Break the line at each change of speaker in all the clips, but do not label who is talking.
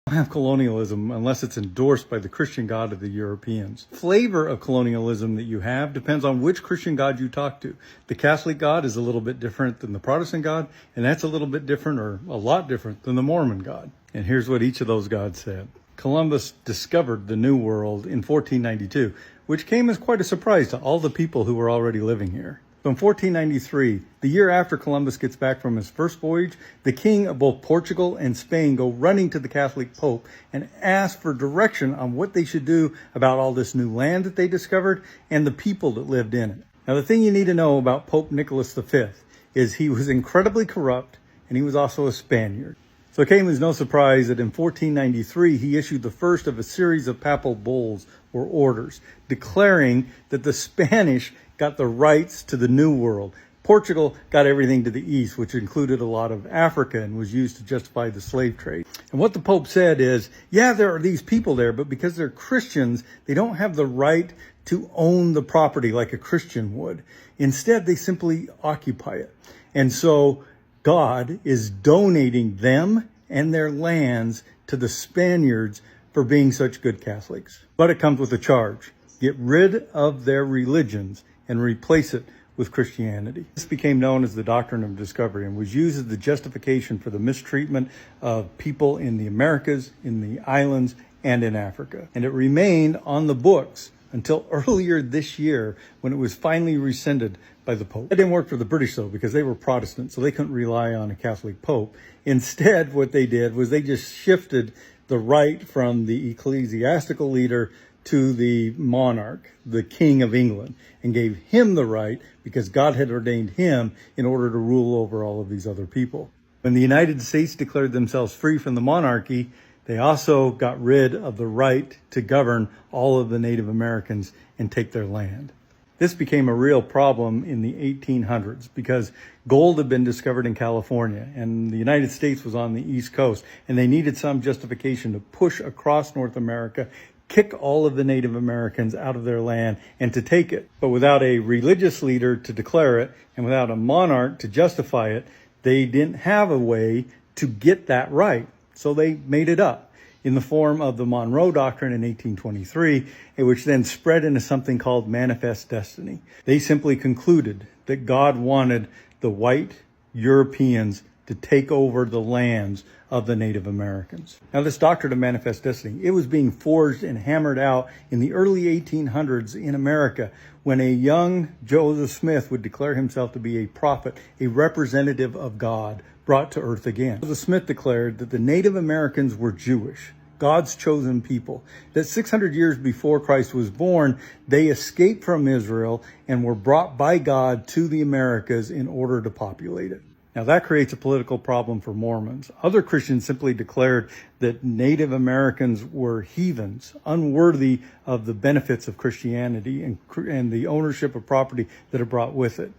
Have colonialism unless it's endorsed by the Christian God of the Europeans. Flavor of colonialism that you have depends on which Christian God you talk to. The Catholic God is a little bit different than the Protestant God, and that's a little bit different or a lot different than the Mormon God. And here's what each of those gods said. Columbus discovered the New World in 1492, which came as quite a surprise to all the people who were already living here. So in 1493, the year after Columbus gets back from his first voyage, the king of both Portugal and Spain go running to the Catholic Pope and ask for direction on what they should do about all this new land that they discovered and the people that lived in it. Now, the thing you need to know about Pope Nicholas V is he was incredibly corrupt, and he was also a Spaniard. So it came as no surprise that in 1493, he issued the first of a series of papal bulls or orders, declaring that the Spanish got the rights to the New World. Portugal got everything to the east, which included a lot of Africa and was used to justify the slave trade. And what the Pope said is, yeah, there are these people there, but because they're Christians, they don't have the right to own the property like a Christian would. Instead, they simply occupy it. And so God is donating them and their lands to the Spaniards for being such good Catholics. But it comes with a charge. Get rid of their religions and replace it with Christianity. This became known as the doctrine of discovery and was used as the justification for the mistreatment of people in the Americas, in the islands, and in Africa. And it remained on the books until earlier this year when it was finally rescinded by the Pope. That didn't work for the British, though, because they were Protestant, so they couldn't rely on a Catholic Pope. Instead, what they did was they just shifted the right from the ecclesiastical leader to the monarch, the King of England, and gave him the right because God had ordained him in order to rule over all of these other people. When the United States declared themselves free from the monarchy, they also got rid of the right to govern all of the Native Americans and take their land. This became a real problem in the 1800s because gold had been discovered in California and the United States was on the East Coast, and they needed some justification to push across North America, kick all of the Native Americans out of their land and to take it. But without a religious leader to declare it and without a monarch to justify it, they didn't have a way to get that right. So they made it up in the form of the Monroe Doctrine in 1823, which then spread into something called Manifest Destiny. They simply concluded that God wanted the white Europeans to take over the lands of the Native Americans. Now, this doctrine of manifest destiny, it was being forged and hammered out in the early 1800s in America when a young Joseph Smith would declare himself to be a prophet, a representative of God brought to earth again. Joseph Smith declared that the Native Americans were Jewish, God's chosen people, that 600 years before Christ was born, they escaped from Israel and were brought by God to the Americas in order to populate it. Now, that creates a political problem for Mormons. Other Christians simply declared that Native Americans were heathens, unworthy of the benefits of Christianity and the ownership of property that it brought with it.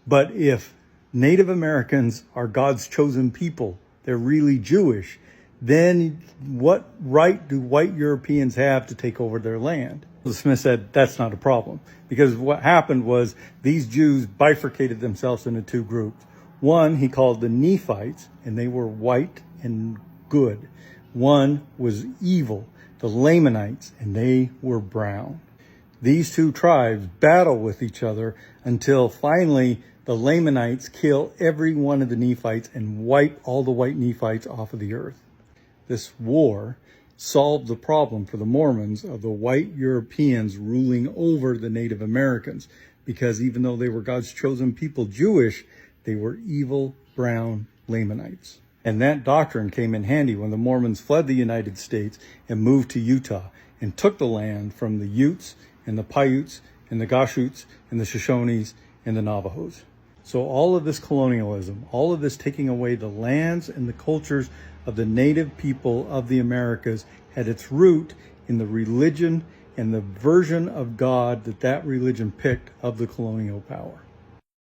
But if Native Americans are God's chosen people, they're really Jewish, then what right do white Europeans have to take over their land? Smith said that's not a problem, because what happened was these Jews bifurcated themselves into two groups. One he called the Nephites, and they were white and good. One was evil, the Lamanites, and they were brown. These two tribes battle with each other until finally the Lamanites kill every one of the Nephites and wipe all the white Nephites off of the earth. This war solved the problem for the Mormons of the white Europeans ruling over the Native Americans, because even though they were God's chosen people, Jewish, they were evil, brown Lamanites. And that doctrine came in handy when the Mormons fled the United States and moved to Utah and took the land from the Utes and the Paiutes and the Goshutes and the Shoshones and the Navajos. So all of this colonialism, all of this taking away the lands and the cultures of the native people of the Americas had its root in the religion and the version of God that religion picked of the colonial power.